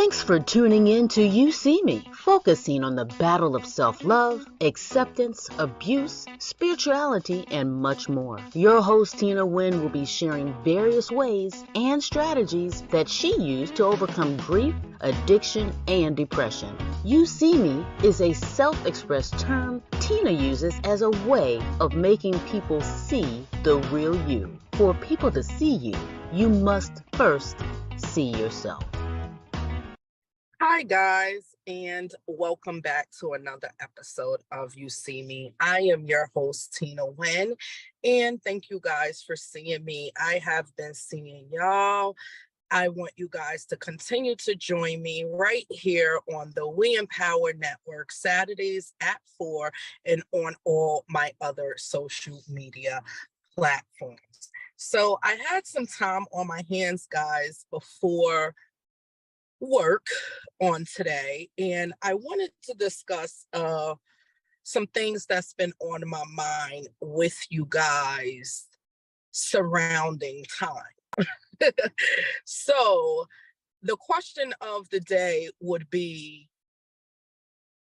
Thanks for tuning in to You See Me, focusing on the battle of self-love, acceptance, abuse, spirituality, and much more. Your host, Tina Wynn, will be sharing various ways and strategies that she used to overcome grief, addiction, and depression. You See Me is a self-expressed term Tina uses as a way of making people see the real you. For people to see you, you must first see yourself. Hi, guys, and welcome back to another episode of You See Me. I am your host, Tina Wynn, and thank you guys for seeing me. I have been seeing y'all. I want you guys to continue to join me right here on the We Empower Network, Saturdays at 4, and on all my other social media platforms. So I had some time on my hands, guys, before work on today, and I wanted to discuss some things that's been on my mind with you guys surrounding time. So the question of the day would be,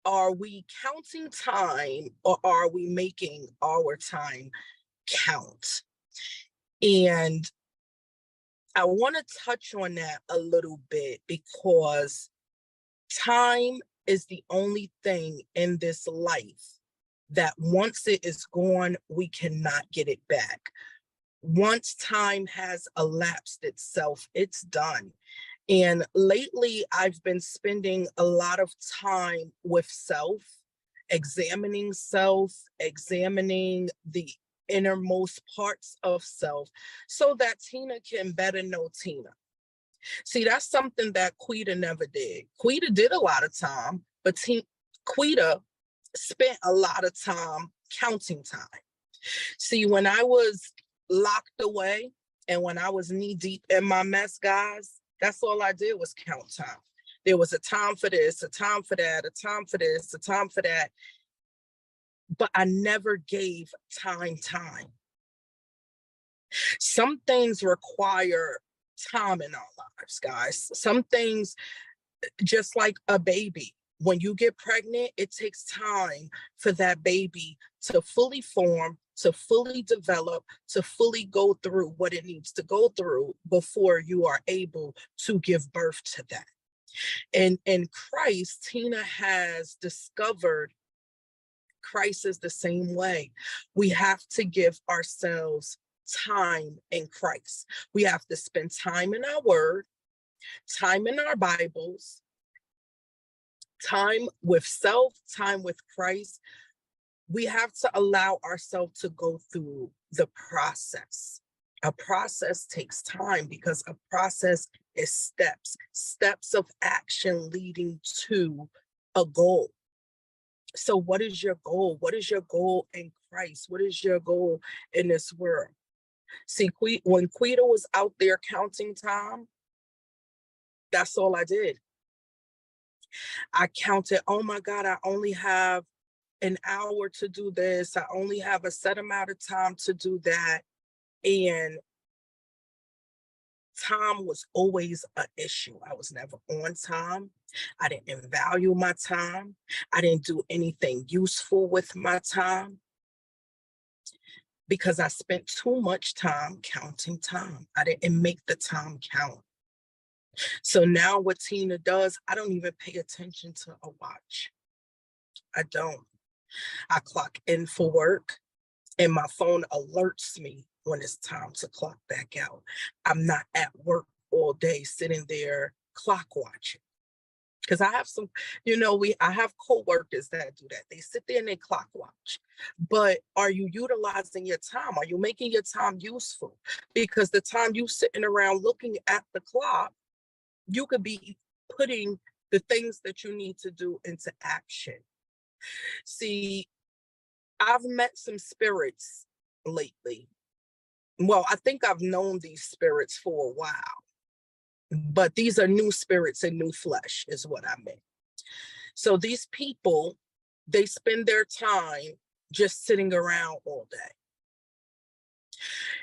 are we counting time or are we making our time count? And I want to touch on that a little bit because time is the only thing in this life that once it is gone, we cannot get it back. Once time has elapsed itself, it's done. And lately, I've been spending a lot of time with examining the innermost parts of self so that Tina can better know Tina. See, that's something that Quita never did. Quita did a lot of time, but Quita spent a lot of time counting time. See, when I was locked away and when I was knee deep in my mess, guys, that's all I did was count time. There was a time for this, a time for that, a time for this, a time for that. But I never gave time. Some things require time in our lives, guys. Some things, just like a baby, when you get pregnant, it takes time for that baby to fully form, to fully develop, to fully go through what it needs to go through before you are able to give birth to that. And in Christ, Tina has discovered Christ is the same way. We have to give ourselves time in Christ. We have to spend time in our word, time in our Bibles, time with self, time with Christ. We have to allow ourselves to go through the process. A process takes time because a process is steps of action leading to a goal. So what is your goal? What is your goal in Christ? What is your goal in this world? See, when Quita was out there counting time, that's all I did. I counted, oh my God, I only have an hour to do this. I only have a set amount of time to do that. And time was always an issue. I was never on time. I didn't value my time. I didn't do anything useful with my time because I spent too much time counting time. I didn't make the time count. So now what Tina does, I don't even pay attention to a watch. I don't. I clock in for work and my phone alerts me when it's time to clock back out. I'm not at work all day sitting there clock watching. Because I have some, I have coworkers that do that. They sit there and they clock watch. But are you utilizing your time? Are you making your time useful? Because the time you sitting around looking at the clock, you could be putting the things that you need to do into action. See, I've met some spirits lately. Well, I think I've known these spirits for a while, but these are new spirits and new flesh is what I meant. So these people, they spend their time just sitting around all day.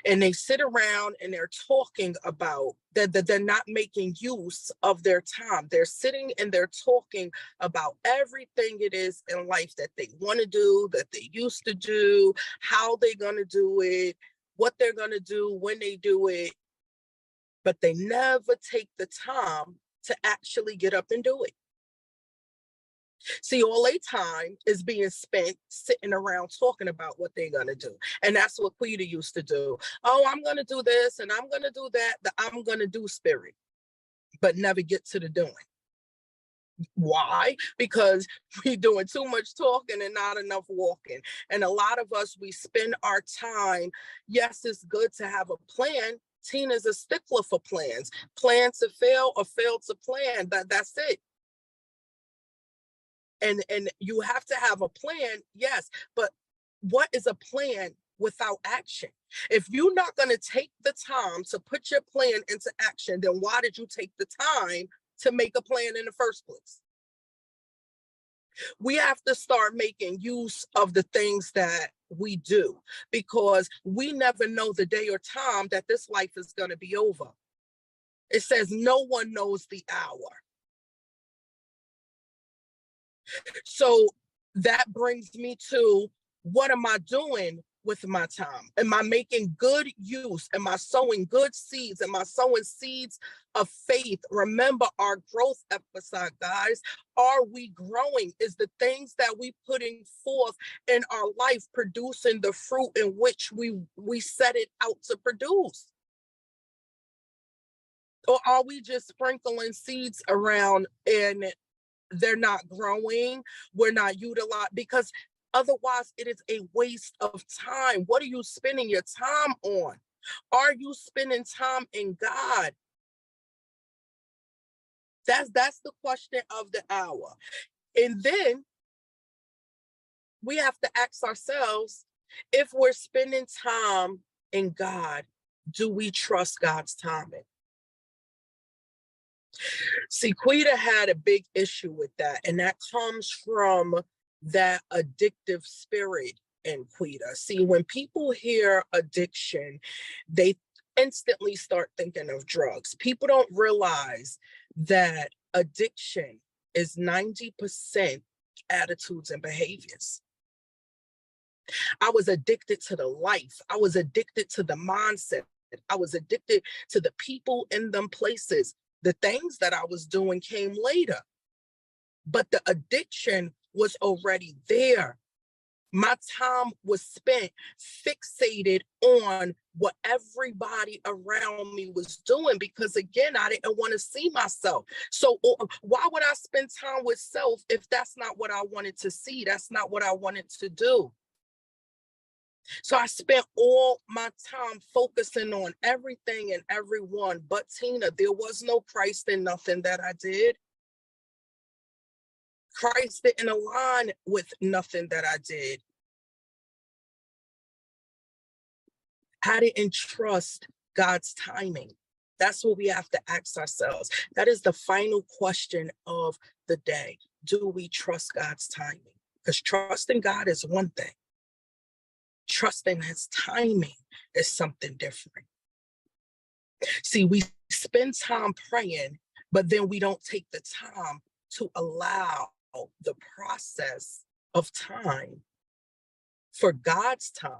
And they sit around and they're talking about that they're not making use of their time. They're sitting and they're talking about everything it is in life that they want to do, that they used to do, how they're going to do it, what they're going to do when they do it. But they never take the time to actually get up and do it. See, all their time is being spent sitting around talking about what they're going to do. And that's what Quita used to do. Oh, I'm going to do this and I'm going to do that. The I'm going to do spirit, but never get to the doing. Why? Because we're doing too much talking and not enough walking. And a lot of us, we spend our time. Yes, it's good to have a plan. Tina's a stickler for plans. Plan to fail or fail to plan. That's it. And you have to have a plan, yes, but what is a plan without action? If you're not going to take the time to put your plan into action, then why did you take the time to make a plan in the first place? We have to start making use of the things that we do, because we never know the day or time that this life is going to be over. It says no one knows the hour. So that brings me to, what am I doing with my time? Am I making good use? Am I sowing good seeds? Am I sowing seeds of faith? Remember our growth episode, guys. Are we growing? Is the things that we putting forth in our life producing the fruit in which we set it out to produce? Or are we just sprinkling seeds around and they're not growing, we're not utilizing? Because otherwise it is a waste of time. What are you spending your time on? Are you spending time in God? That's the question of the hour. And then we have to ask ourselves, if we're spending time in God, do we trust God's timing? See, Quita had a big issue with that, and that comes from that addictive spirit in Quita. See, when people hear addiction, they instantly start thinking of drugs. People don't realize that addiction is 90% attitudes and behaviors. I was addicted to the life. I was addicted to the mindset. I was addicted to the people in them places. The things that I was doing came later, but the addiction was already there. My time was spent fixated on what everybody around me was doing, because again, I didn't want to see myself. So why would I spend time with self if that's not what I wanted to see? That's not what I wanted to do. So I spent all my time focusing on everything and everyone but Tina. There was no Christ in nothing that I did. Christ didn't align with nothing that I did. I didn't trust God's timing. That's what we have to ask ourselves. That is the final question of the day. Do we trust God's timing? Because trusting God is one thing. Trusting his timing is something different. See, we spend time praying, but then we don't take the time to allow the process of time for God's time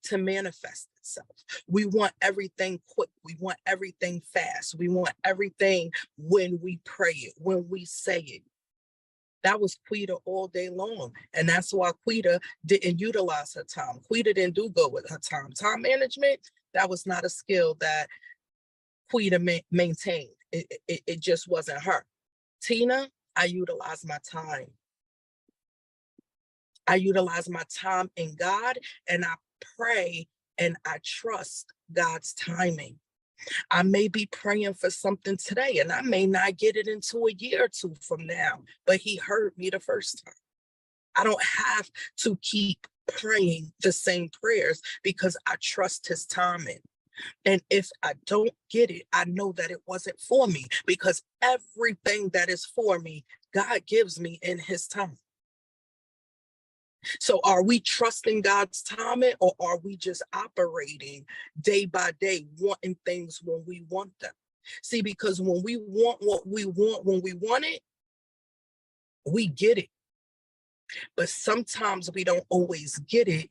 to manifest itself. We want everything quick. We want everything fast. We want everything when we pray it, when we say it. That was Quita all day long. And that's why Quita didn't utilize her time. Quita didn't do good with her time. Time management, that was not a skill that Quita maintained. It just wasn't her. Tina, I utilized my time. I utilize my time in God, and I pray and I trust God's timing. I may be praying for something today and I may not get it into a year or two from now, but he heard me the first time. I don't have to keep praying the same prayers because I trust his timing. And if I don't get it, I know that it wasn't for me, because everything that is for me, God gives me in his time. So are we trusting God's timing, or are we just operating day by day, wanting things when we want them? See, because when we want what we want, when we want it, we get it. But sometimes we don't always get it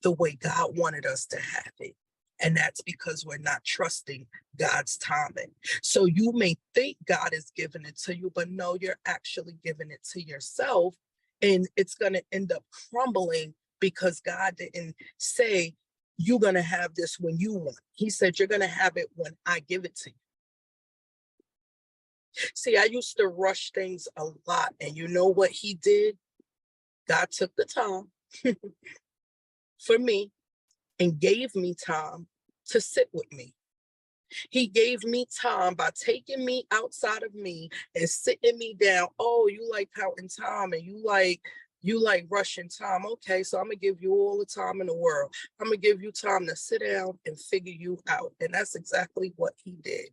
the way God wanted us to have it. And that's because we're not trusting God's timing. So you may think God is giving it to you, but no, you're actually giving it to yourself. And it's going to end up crumbling because God didn't say you're going to have this when you want. He said you're going to have it when I give it to you. See, I used to rush things a lot. And you know what he did? God took the time for me and gave me time to sit with me. He gave me time by taking me outside of me and sitting me down. Oh, you like counting time and you like rushing time. Okay, so I'm gonna give you all the time in the world. I'm gonna give you time to sit down and figure you out. And that's exactly what he did.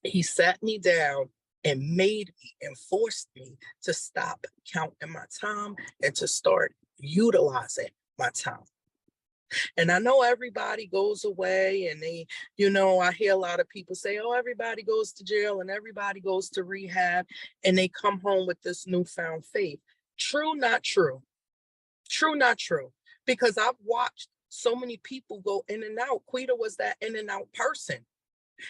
He sat me down and made me and forced me to stop counting my time and to start utilizing my time. And I know everybody goes away and they, I hear a lot of people say, oh, everybody goes to jail and everybody goes to rehab and they come home with this newfound faith. True, not true. True, not true. Because I've watched so many people go in and out. Quita was that in and out person.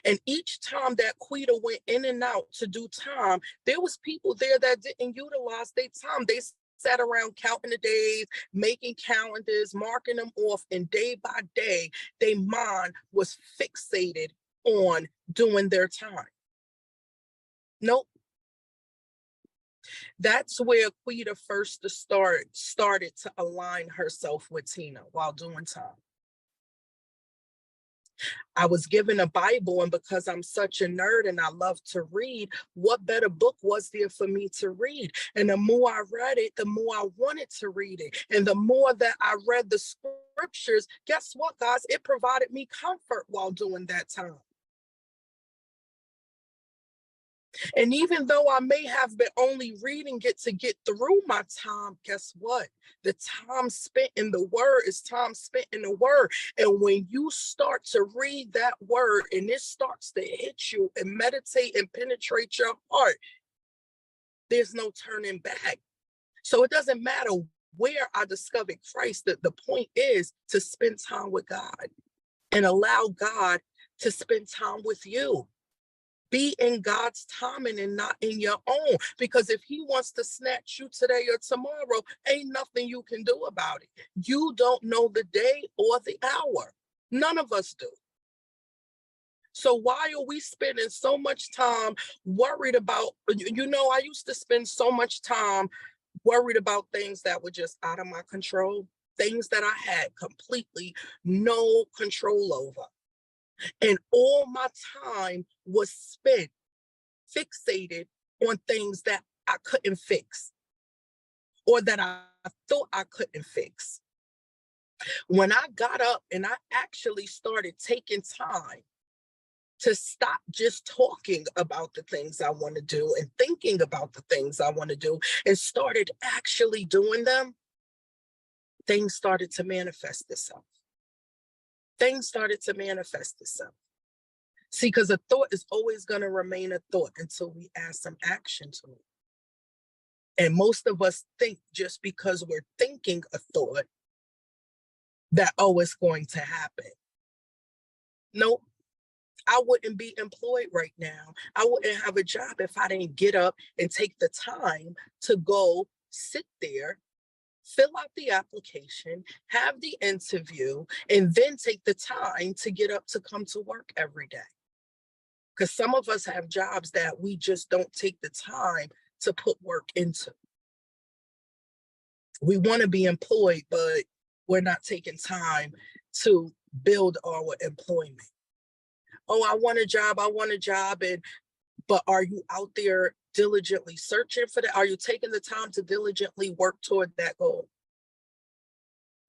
And each time that Quita went in and out to do time, there was people there that didn't utilize their time. They sat around counting the days, making calendars, marking them off, and day by day, their mind was fixated on doing their time. Nope. That's where Quita first started to align herself with Tina while doing time. I was given a Bible, and because I'm such a nerd and I love to read, what better book was there for me to read? And the more I read it, the more I wanted to read it. And the more that I read the scriptures, guess what, guys? It provided me comfort while doing that time. And even though I may have been only reading it to get through my time, guess what? The time spent in the word is time spent in the word. And when you start to read that word and it starts to hit you and meditate and penetrate your heart, there's no turning back. So it doesn't matter where I discovered Christ. The point is to spend time with God and allow God to spend time with you. Be in God's timing and not in your own. Because if he wants to snatch you today or tomorrow, ain't nothing you can do about it. You don't know the day or the hour. None of us do. So why are we spending so much time worried about, I used to spend so much time worried about things that were just out of my control, things that I had completely no control over. And all my time was spent fixated on things that I couldn't fix or that I thought I couldn't fix. When I got up and I actually started taking time to stop just talking about the things I want to do and thinking about the things I want to do and started actually doing them, things started to manifest itself. Things started to manifest itself. See, because a thought is always going to remain a thought until we add some action to it. And most of us think just because we're thinking a thought that, oh, it's going to happen. Nope. I wouldn't be employed right now. I wouldn't have a job if I didn't get up and take the time to go sit there, fill out the application, have the interview, and then take the time to get up to come to work every day. Because some of us have jobs that we just don't take the time to put work into. We want to be employed, but we're not taking time to build our employment. Oh, I want a job, but are you out there diligently searching for that? Are you taking the time to diligently work toward that goal?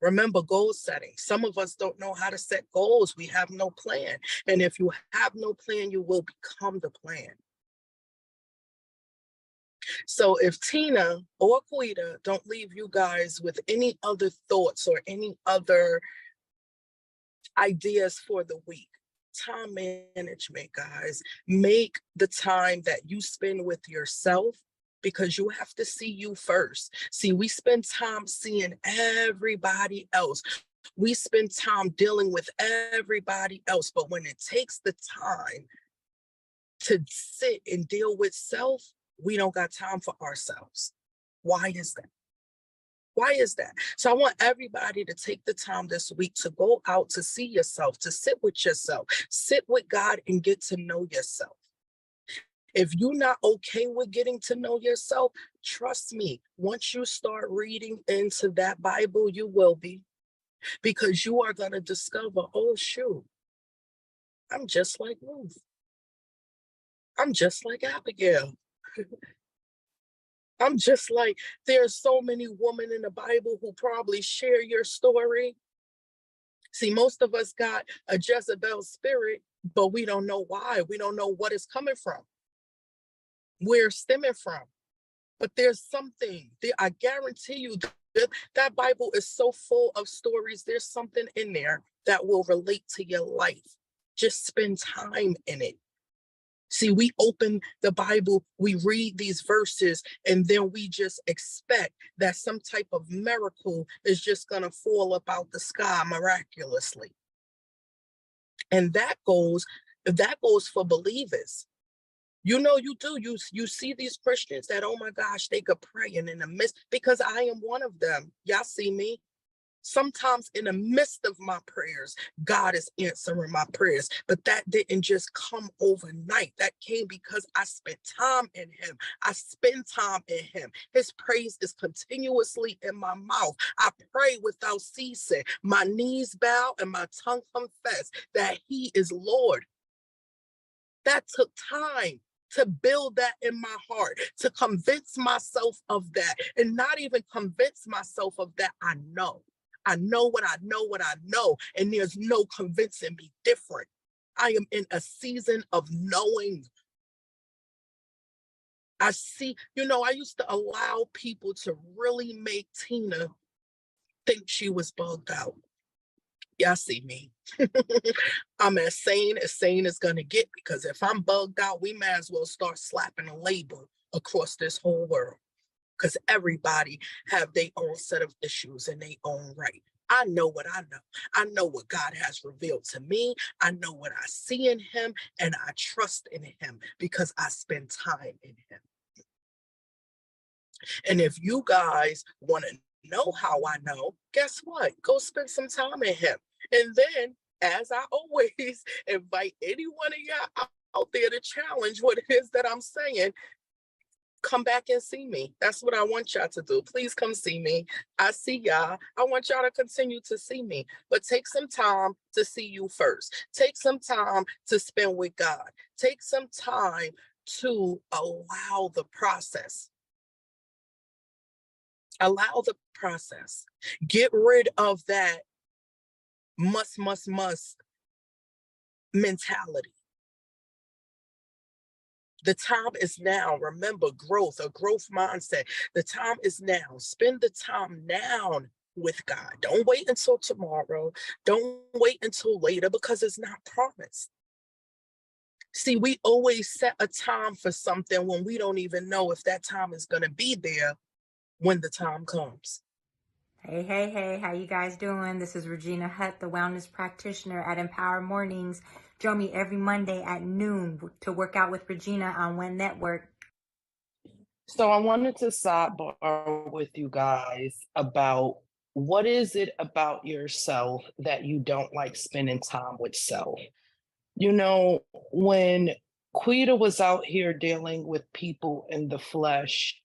Remember goal setting. Some of us don't know how to set goals. We have no plan. And if you have no plan, you will become the plan. So if Tina or Quita don't leave you guys with any other thoughts or any other ideas for the week, time management, guys. Make the time that you spend with yourself, because you have to see you first. See, we spend time seeing everybody else. We spend time dealing with everybody else. But when it takes the time to sit and deal with self, we don't got time for ourselves. Why is that? Why is that? So I want everybody to take the time this week to go out to see yourself, to sit with yourself, sit with God and get to know yourself. If you're not okay with getting to know yourself, trust me, once you start reading into that Bible, you will be, because you are going to discover, oh, shoot, I'm just like Ruth. I'm just like Abigail. I'm just like, there's so many women in the Bible who probably share your story. See, most of us got a Jezebel spirit, but we don't know why. We don't know what it's coming from, where it's stemming from. But there's something there. I guarantee you that Bible is so full of stories. There's something in there that will relate to your life. Just spend time in it. See, we open the Bible, we read these verses, and then we just expect that some type of miracle is just going to fall up out the sky miraculously. And that goes for believers. You know, you do. You see these Christians that, oh my gosh, they could pray, and in the midst, because I am one of them. Y'all see me. Sometimes in the midst of my prayers, God is answering my prayers. But that didn't just come overnight. That came because I spent time in him. I spend time in him. His praise is continuously in my mouth. I pray without ceasing. My knees bow and my tongue confess that he is Lord. That took time to build that in my heart, to convince myself of that, and not even convince myself of that. I know what I know, and there's no convincing me different. I am in a season of knowing. I see, I used to allow people to really make Tina think she was bugged out. Y'all see me. I'm as sane as gonna get, because if I'm bugged out, we might as well start slapping a label across this whole world, because everybody have their own set of issues in their own right. I know what I know. I know what God has revealed to me. I know what I see in him, and I trust in him because I spend time in him. And if you guys want to know how I know, guess what? Go spend some time in him. And then, as I always invite any one of y'all out there to challenge what it is that I'm saying, come back and see me. That's what I want y'all to do. Please come see me. I see y'all. I want y'all to continue to see me, but take some time to see you first. Take some time to spend with God. Take some time to allow the process. Allow the process. Get rid of that must mentality. The time is now. Remember, a growth mindset. The time is now. Spend the time now with God. Don't wait until tomorrow. Don't wait until later, because it's not promised. See, we always set a time for something when we don't even know if that time is going to be there when the time comes. Hey, how you guys doing? This is Regina Hutt, the wellness practitioner at Empower Mornings. Join me every Monday at noon to work out with Regina on One Network. So I wanted to sidebar with you guys about what is it about yourself that you don't like spending time with self? When Quita was out here dealing with people in the flesh,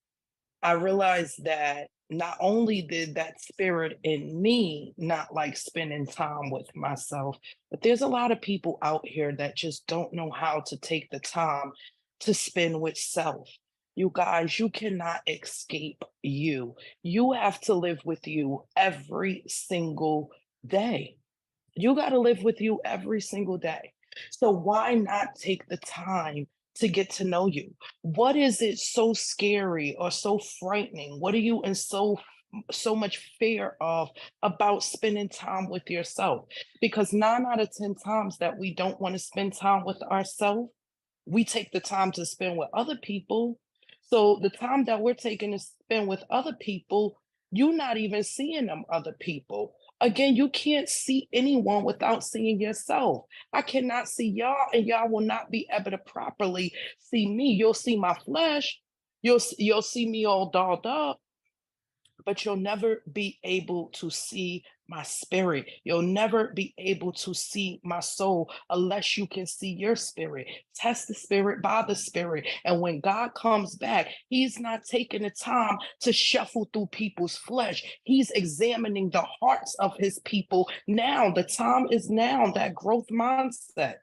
I realized that not only did that spirit in me not like spending time with myself, but there's a lot of people out here that just don't know how to take the time to spend with self. You guys, you cannot escape you. You have to live with you every single day. You got to live with you every single day. So why not take the time to get to know you? What is it so scary or so frightening? What are you in so much fear of about spending time with yourself? Because 9 out of 10 times that we don't want to spend time with ourselves, we take the time to spend with other people. So the time that we're taking to spend with other people, you're not even seeing them other people. Again, you can't see anyone without seeing yourself. I cannot see y'all, and y'all will not be able to properly see me. You'll see my flesh, you'll see me all dolled up, but you'll never be able to see my spirit. You'll never be able to see my soul unless you can see your spirit. Test the spirit by the spirit. And when God comes back, he's not taking the time to shuffle through people's flesh. He's examining the hearts of his people now. The time is now, that growth mindset.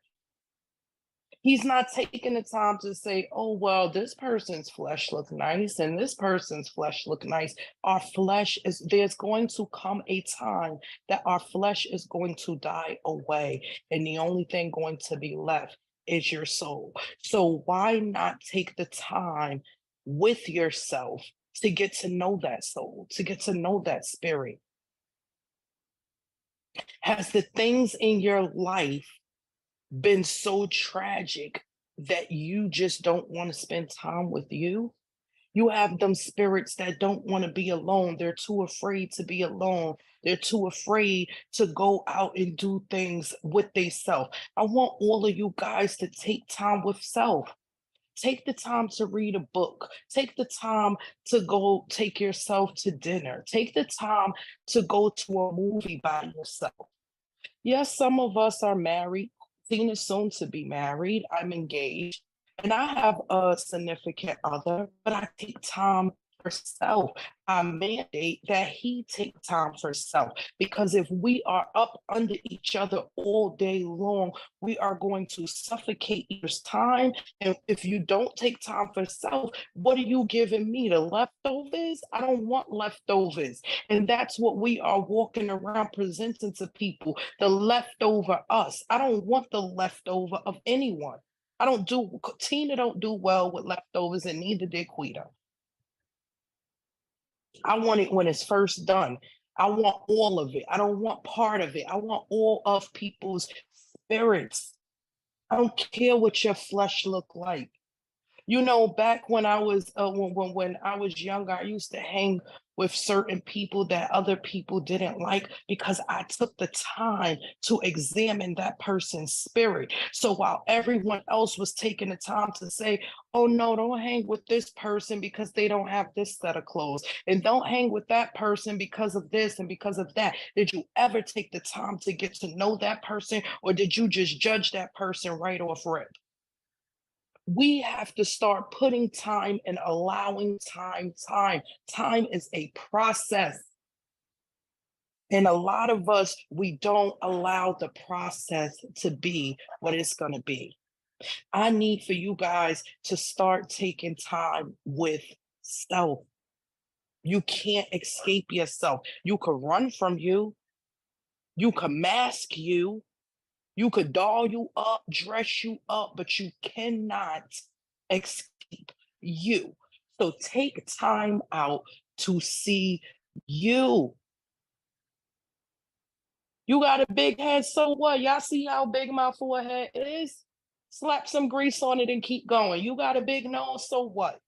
He's not taking the time to say, oh, well, this person's flesh look nice and this person's flesh look nice. Our flesh is, there's going to come a time that our flesh is going to die away. And the only thing going to be left is your soul. So why not take the time with yourself to get to know that soul, to get to know that spirit? Has the things in your life been so tragic that you just don't want to spend time with you? You have them spirits that don't want to be alone. They're too afraid to be alone. They're too afraid to go out and do things with themselves. I want all of you guys to take time with self. Take the time to read a book. Take the time to go take yourself to dinner. Take the time to go to a movie by yourself. Yes, some of us are married. Tina's soon to be married. I'm engaged. And I have a significant other, but I take time for self. I mandate that he take time for self. Because if we are up under each other all day long, we are going to suffocate each time. And if you don't take time for self, what are you giving me? The leftovers? I don't want leftovers. And that's what we are walking around presenting to people, the leftover us. I don't want the leftover of anyone. Tina don't do well with leftovers, and neither did Quita. I want it when it's first done. I want all of it. I don't want part of it. I want all of people's spirits. I don't care what your flesh look like. You know, back when I was when I was younger, I used to hang with certain people that other people didn't like because I took the time to examine that person's spirit. So while everyone else was taking the time to say, oh no, don't hang with this person because they don't have this set of clothes, and don't hang with that person because of this and because of that. Did you ever take the time to get to know that person, or did you just judge that person right off rip? We have to start putting time and allowing time. Time is a process. And a lot of us, we don't allow the process to be what it's going to be. I need for you guys to start taking time with self. You can't escape yourself. You could run from you. You could mask you. You could doll you up, dress you up, but you cannot escape you. So take time out to see you. You got a big head, so what? Y'all see how big my forehead is? Slap some grease on it and keep going. You got a big nose, so what?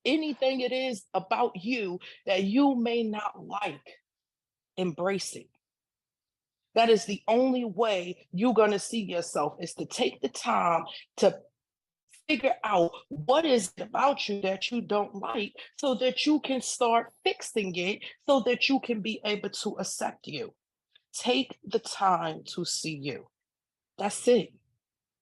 Anything it is about you that you may not like, embrace it. That is the only way you're going to see yourself, is to take the time to figure out what is it about you that you don't like, so that you can start fixing it, so that you can be able to accept you. Take the time to see you. That's it.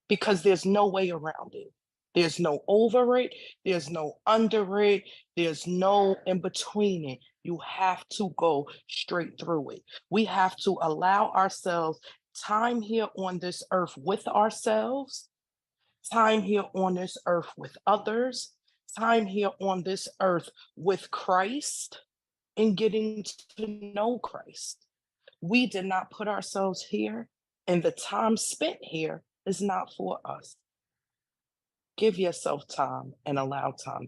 Because there's no way around it. There's no over it. There's no under it. There's no in between it. You have to go straight through it. We have to allow ourselves time here on this earth with ourselves, time here on this earth with others, time here on this earth with Christ, and getting to know Christ. We did not put ourselves here, and the time spent here is not for us. Give yourself time and allow time.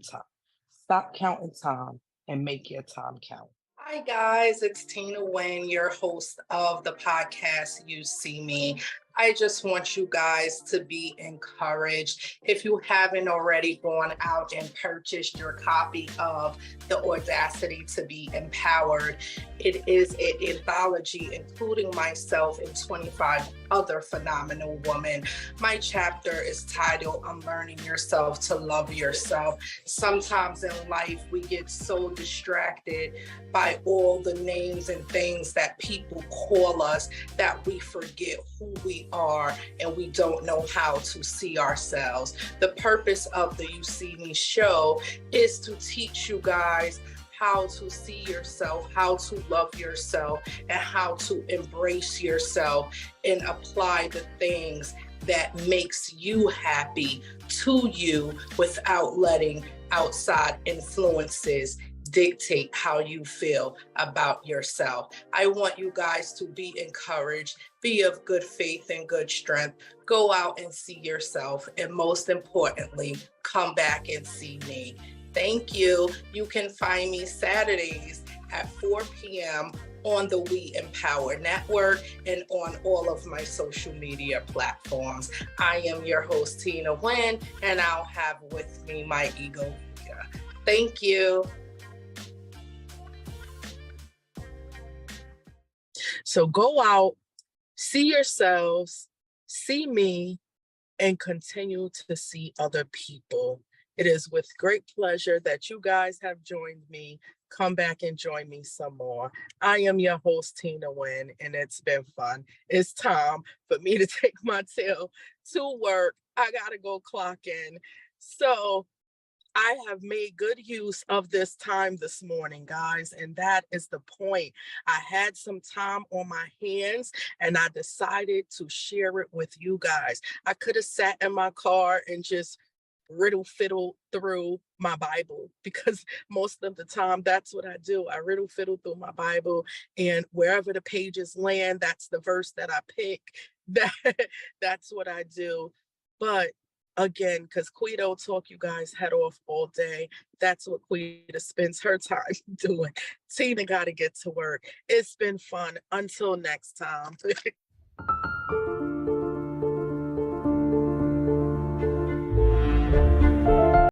Stop counting time and make your time count. Hi, guys. It's Tina Wynn, your host of the podcast You See Me. I just want you guys to be encouraged. If you haven't already gone out and purchased your copy of The Audacity to Be Empowered, it is an anthology including myself and 25 other phenomenal women. My chapter is titled Unlearning Yourself to Love Yourself. Sometimes in life, we get so distracted by all the names and things that people call us that we forget who we are and we don't know how to see ourselves. The purpose of the You See Me show is to teach you guys how to see yourself, how to love yourself, and how to embrace yourself and apply the things that makes you happy to you without letting outside influences dictate how you feel about yourself. I want you guys to be encouraged, be of good faith and good strength, go out and see yourself, and most importantly, come back and see me. Thank you. You can find me Saturdays at 4 p.m. on the We Empower Network and on all of my social media platforms. I am your host, Tina Wynn, and I'll have with me my ego. Thank you. So go out, see yourselves, see me, and continue to see other people. It is with great pleasure that you guys have joined me. Come back and join me some more. I am your host, Tina Wynn, and it's been fun. It's time for me to take my tail to work. I gotta go clock in. So I have made good use of this time this morning, guys, and that is the point. I had some time on my hands and I decided to share it with you guys. I could have sat in my car and just riddle fiddle through my Bible, because most of the time that's what I do. I riddle fiddle through my Bible, and wherever the pages land, that's the verse that I pick. That's what I do. But again, because Quito talk you guys head off all day. That's what Quita spends her time doing. Tina got to get to work. It's been fun. Until next time.